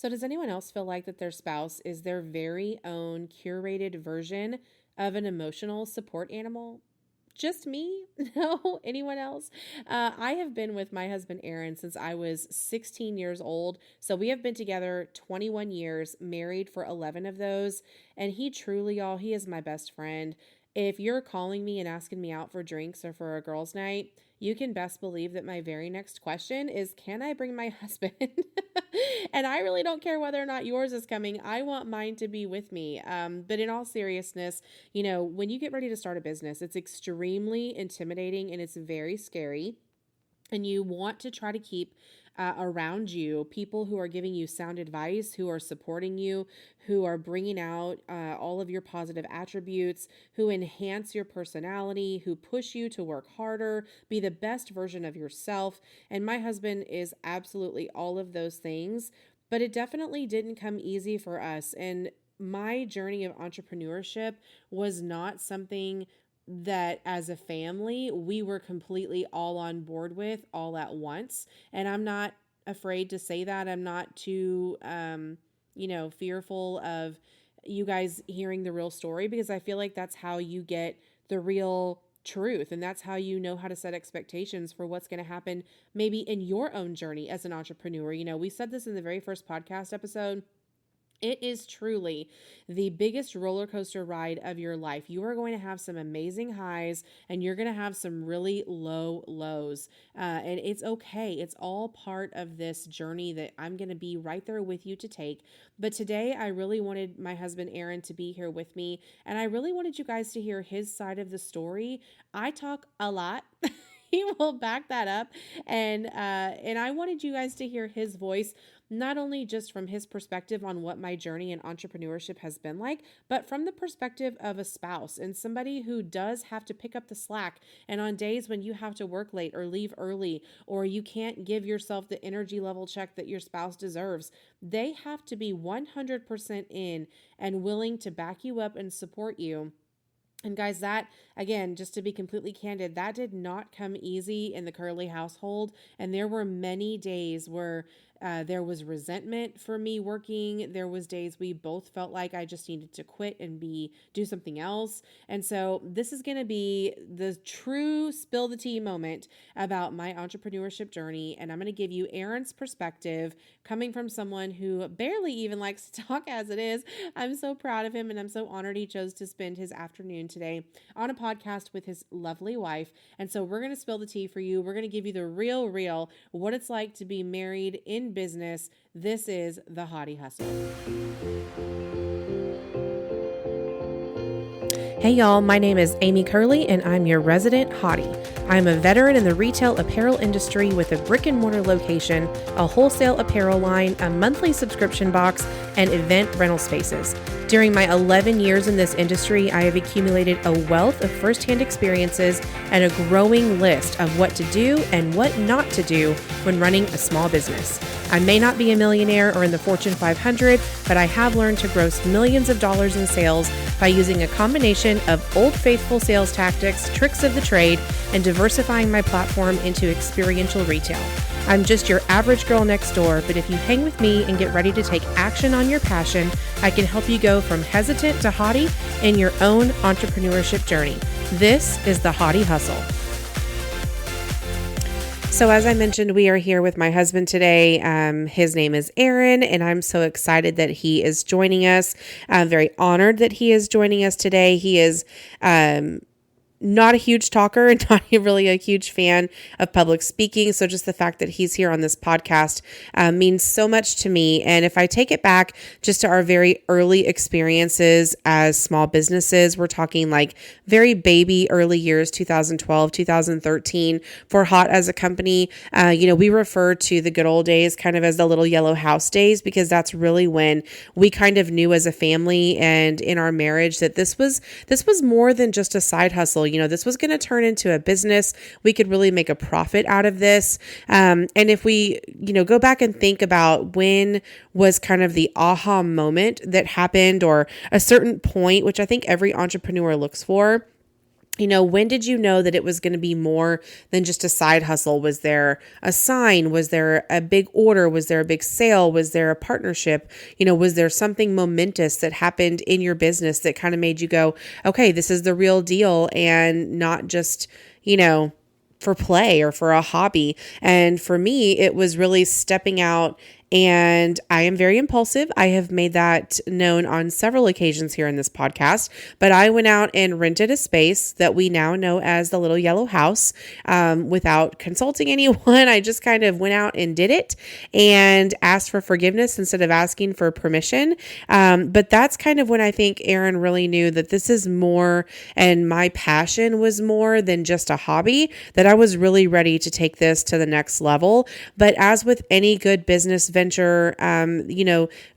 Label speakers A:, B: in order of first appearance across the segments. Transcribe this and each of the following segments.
A: So does anyone else feel like that their spouse is their very own curated version of an emotional support animal? Just me? No, anyone else? I have been with my husband Aaron since I was 16 years old. So we have been together 21 years, married for 11 of those. And he truly, y'all, he is my best friend. If you're calling me and asking me out for drinks or for a girls' night, you can best believe that my very next question is, can I bring my husband? And I really don't care whether or not yours is coming. I want mine to be with me. But in all seriousness, when you get ready to start a business, it's extremely intimidating and it's very scary. And you want to try to keep around you people who are giving you sound advice, who are supporting you, who are bringing out all of your positive attributes, who enhance your personality, who push you to work harder, be the best version of yourself. And my husband is absolutely all of those things, but it definitely didn't come easy for us. And my journey of entrepreneurship was not something that as a family we were completely all on board with all at once. And I'm not afraid to say that. I'm not too fearful of you guys hearing the real story, because I feel like that's how you get the real truth, and that's how you know how to set expectations for what's going to happen maybe in your own journey as an entrepreneur. We said this in the very first podcast episode. It is truly the biggest roller coaster ride of your life. You are going to have some amazing highs and you're going to have some really low lows. And it's okay. It's all part of this journey that I'm going to be right there with you to take. But today I really wanted my husband Aaron to be here with me. And I really wanted you guys to hear his side of the story. I talk a lot. He will back that up. And I wanted you guys to hear his voice, not only just from his perspective on what my journey in entrepreneurship has been like, but from the perspective of a spouse and somebody who does have to pick up the slack. And on days when you have to work late or leave early, or you can't give yourself the energy level check that your spouse deserves, they have to be 100% in and willing to back you up and support you. And guys, that, again, just to be completely candid, that did not come easy in the Curley household. And there were many days where there was resentment for me working. There was days we both felt like I just needed to quit and do something else. And so this is going to be the true spill the tea moment about my entrepreneurship journey. And I'm going to give you Aaron's perspective coming from someone who barely even likes to talk as it is. I'm so proud of him and I'm so honored he chose to spend his afternoon today on a podcast with his lovely wife. And so we're going to spill the tea for you. We're going to give you the real, what it's like to be married in business. This is the Hautie Hustle. Hey y'all, my name is Amy Curley and I'm your resident Hautie. I'm a veteran in the retail apparel industry with a brick and mortar location, a wholesale apparel line, a monthly subscription box, and event rental spaces. During my 11 years in this industry, I have accumulated a wealth of firsthand experiences and a growing list of what to do and what not to do when running a small business. I may not be a millionaire or in the Fortune 500, but I have learned to gross millions of dollars in sales by using a combination of old faithful sales tactics, tricks of the trade, and diversifying my platform into experiential retail. I'm just your average girl next door, but if you hang with me and get ready to take action on your passion, I can help you go from hesitant to haughty in your own entrepreneurship journey. This is the Hautie Hustle. So as I mentioned, we are here with my husband today. His name is Aaron, and I'm so excited that he is joining us. I'm very honored that he is joining us today. He is not a huge talker and not really a huge fan of public speaking. So just the fact that he's here on this podcast means so much to me. And if I take it back just to our very early experiences as small businesses, we're talking like very baby early years, 2012, 2013 for Hot as a company. We refer to the good old days kind of as the little yellow house days, because that's really when we kind of knew as a family and in our marriage that this was more than just a side hustle. This was going to turn into a business. We could really make a profit out of this. And if we, go back and think about when was kind of the aha moment that happened, or a certain point, which I think every entrepreneur looks for. When did you know that it was going to be more than just a side hustle? Was there a sign? Was there a big order? Was there a big sale? Was there a partnership? Was there something momentous that happened in your business that kind of made you go, okay, this is the real deal, and not just, for play or for a hobby? And for me, it was really stepping out. And I am very impulsive. I have made that known on several occasions here in this podcast, but I went out and rented a space that we now know as the Little Yellow House, without consulting anyone. I just kind of went out and did it and asked for forgiveness instead of asking for permission. But that's kind of when I think Aaron really knew that this is more, and my passion was more than just a hobby, that I was really ready to take this to the next level. But as with any good business venture,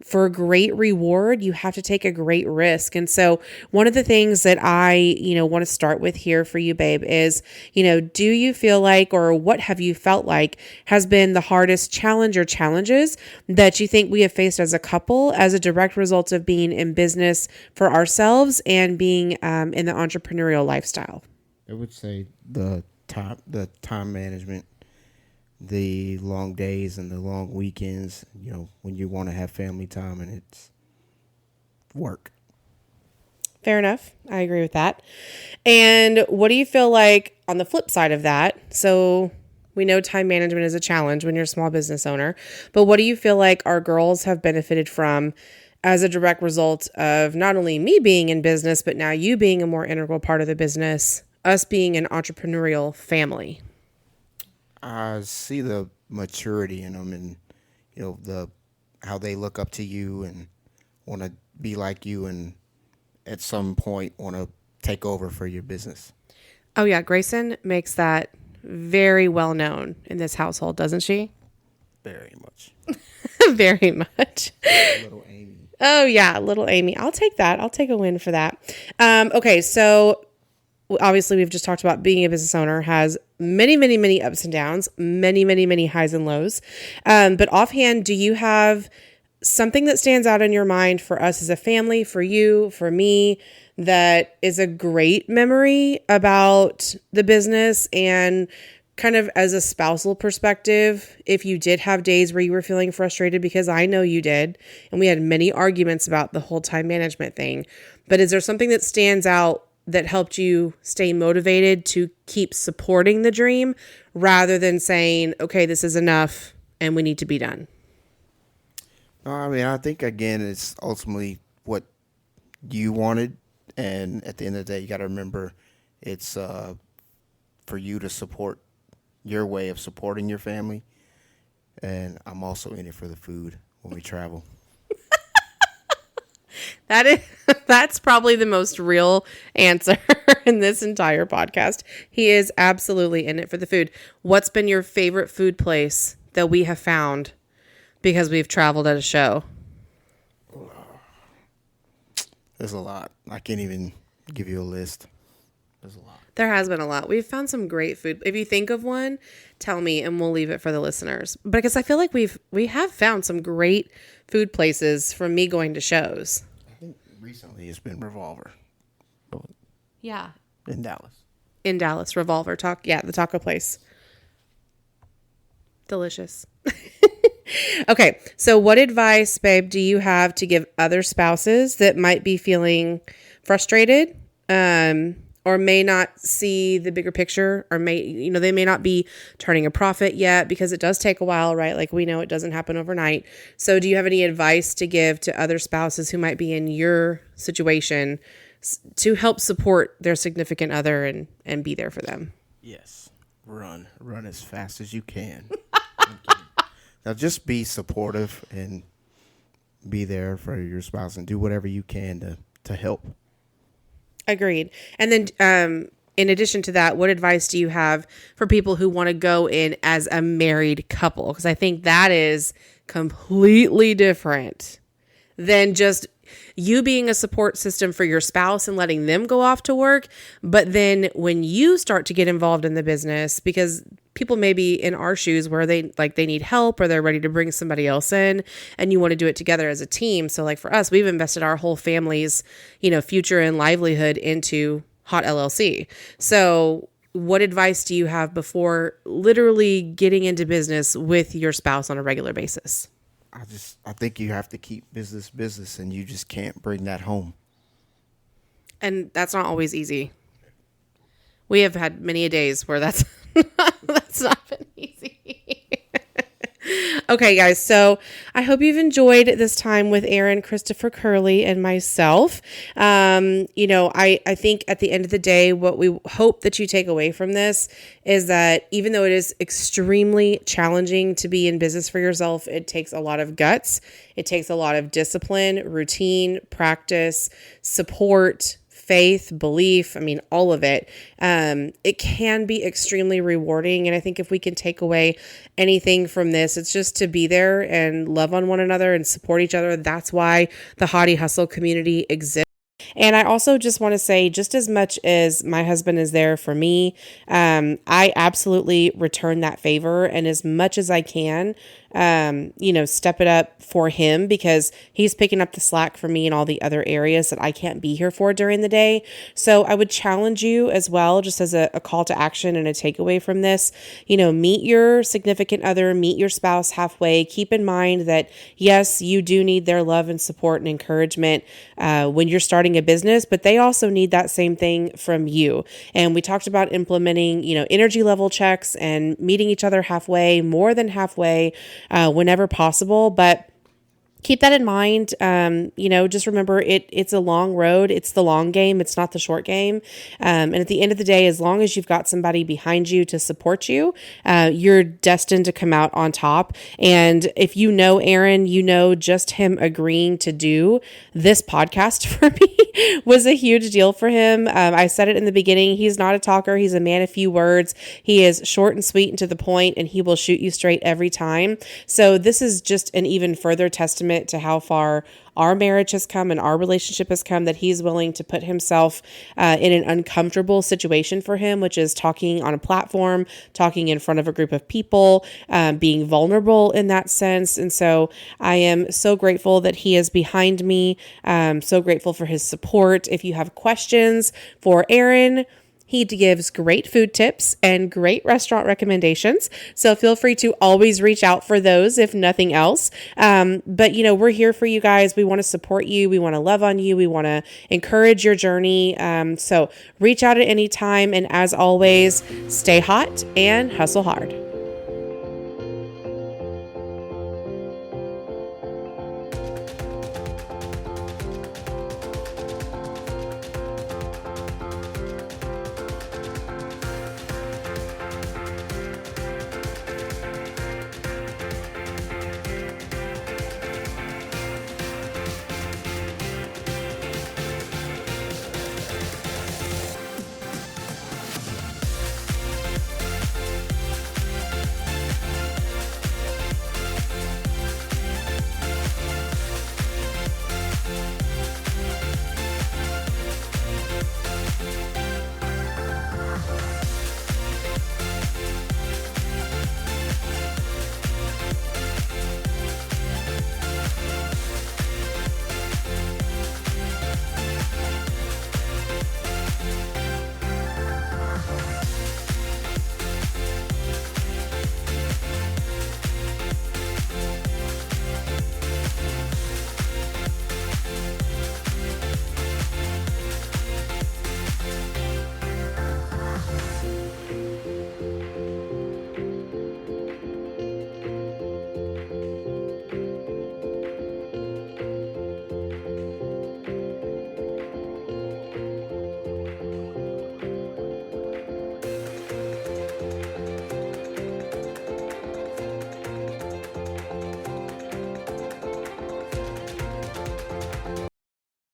A: for a great reward, you have to take a great risk. And so one of the things that I, want to start with here for you, babe, is, do you feel like, or what have you felt like has been the hardest challenge or challenges that you think we have faced as a couple as a direct result of being in business for ourselves and being in the entrepreneurial lifestyle?
B: I would say the time management, the long days and the long weekends, when you want to have family time and it's work.
A: Fair enough. I agree with that. And what do you feel like on the flip side of that? So we know time management is a challenge when you're a small business owner, but what do you feel like our girls have benefited from as a direct result of not only me being in business, but now you being a more integral part of the business, us being an entrepreneurial family?
B: I see the maturity in them, and how they look up to you and want to be like you, and at some point want to take over for your business.
A: Oh yeah, Grayson makes that very well known in this household, doesn't she?
B: Very much.
A: Very much.
B: Little Amy.
A: Oh yeah, little Amy. I'll take that. I'll take a win for that. Okay, so obviously we've just talked about being a business owner has many, many, many ups and downs, many, many, many highs and lows. But offhand, do you have something that stands out in your mind for us as a family, for you, for me, that is a great memory about the business? And kind of as a spousal perspective, if you did have days where you were feeling frustrated, because I know you did, and we had many arguments about the whole time management thing, but is there something that stands out that helped you stay motivated to keep supporting the dream rather than saying, okay, this is enough and we need to be done?
B: I think, again, it's ultimately what you wanted. And at the end of the day, you got to remember it's for you to support your way of supporting your family. And I'm also in it for the food when we travel.
A: That's probably the most real answer in this entire podcast. He is absolutely in it for the food. What's been your favorite food place that we have found because we've traveled at a show?
B: There's a lot. I can't even give you a list. There's a lot.
A: There has been a lot. We've found some great food. If you think of one, tell me and we'll leave it for the listeners. Because I feel like we have found some great food places from me going to shows.
B: Recently, it's been Revolver.
A: Yeah.
B: In Dallas.
A: In Dallas, Revolver. The taco place. Delicious. Okay, so what advice, babe, do you have to give other spouses that might be feeling frustrated, or may not see the bigger picture, or they may not be turning a profit yet, because it does take a while, right? Like we know it doesn't happen overnight. So do you have any advice to give to other spouses who might be in your situation to help support their significant other and be there for them?
B: Yes. Run as fast as you can. Now just be supportive and be there for your spouse and do whatever you can to help.
A: Agreed. And then in addition to that, what advice do you have for people who want to go in as a married couple? Because I think that is completely different than just you being a support system for your spouse and letting them go off to work. But then when you start to get involved in the business, because people may be in our shoes where they need help or they're ready to bring somebody else in and you want to do it together as a team. So like for us, we've invested our whole family's, future and livelihood into Hot LLC. So what advice do you have before literally getting into business with your spouse on a regular basis?
B: I think you have to keep business, and you just can't bring that home.
A: And that's not always easy. We have had many a days where that's that's not been easy. Okay, guys. So I hope you've enjoyed this time with Aaron, Christopher Curley, and myself. I think at the end of the day, what we hope that you take away from this is that even though it is extremely challenging to be in business for yourself, it takes a lot of guts. It takes a lot of discipline, routine, practice, support, faith, belief, all of it. It can be extremely rewarding. And I think if we can take away anything from this, it's just to be there and love on one another and support each other. That's why the Hautie Hustle community exists. And I also just want to say, just as much as my husband is there for me, I absolutely return that favor. And as much as I can, step it up for him, because he's picking up the slack for me in all the other areas that I can't be here for during the day. So I would challenge you as well, just as a call to action and a takeaway from this, meet your significant other, meet your spouse halfway. Keep in mind that, yes, you do need their love and support and encouragement when you're starting a business, but they also need that same thing from you. And we talked about implementing, energy level checks and meeting each other halfway, more than halfway, whenever possible. But keep that in mind. Just remember it's a long road. It's the long game. It's not the short game. And at the end of the day, as long as you've got somebody behind you to support you, you're destined to come out on top. And if you know Aaron, just him agreeing to do this podcast for me was a huge deal for him. I said it in the beginning. He's not a talker. He's a man of few words. He is short and sweet and to the point, and he will shoot you straight every time. So this is just an even further testament to how far our marriage has come and our relationship has come, that he's willing to put himself in an uncomfortable situation for him, which is talking on a platform, talking in front of a group of people, being vulnerable in that sense. And so I am so grateful that he is behind me. So grateful for his support. If you have questions for Aaron, he gives great food tips and great restaurant recommendations. So feel free to always reach out for those, if nothing else. But we're here for you guys. We want to support you. We want to love on you. We want to encourage your journey. So reach out at any time. And as always, stay hot and hustle hard.